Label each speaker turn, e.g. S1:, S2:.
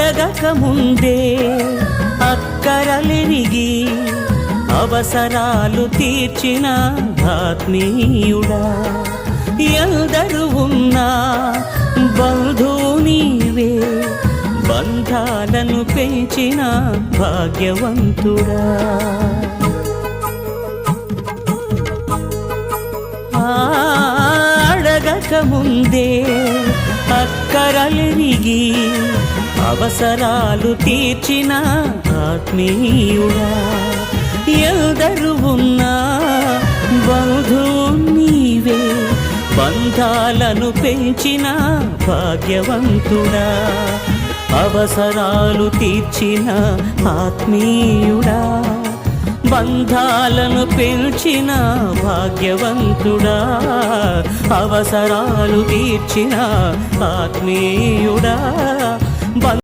S1: అడగక ముందే అక్కరలెరిగి అవసరాలు తీర్చిన ఆత్మీయుడా, ఎందరు ఉన్నా బంధువు నీవే, బంధాలను పెంచిన భాగ్యవంతుడా. అడగక ముందే అక్కరలెరిగి అవసరాలు తీర్చిన ఆత్మీయుడా, ఎందరు ఉన్నా బంధువు నీవే, బంధాలను పెంచిన భాగ్యవంతుడా. అవసరాలు తీర్చిన ఆత్మీయుడా, బంధాలను పెంచిన భాగ్యవంతుడా. అవసరాలు తీర్చిన ఆత్మీయుడా.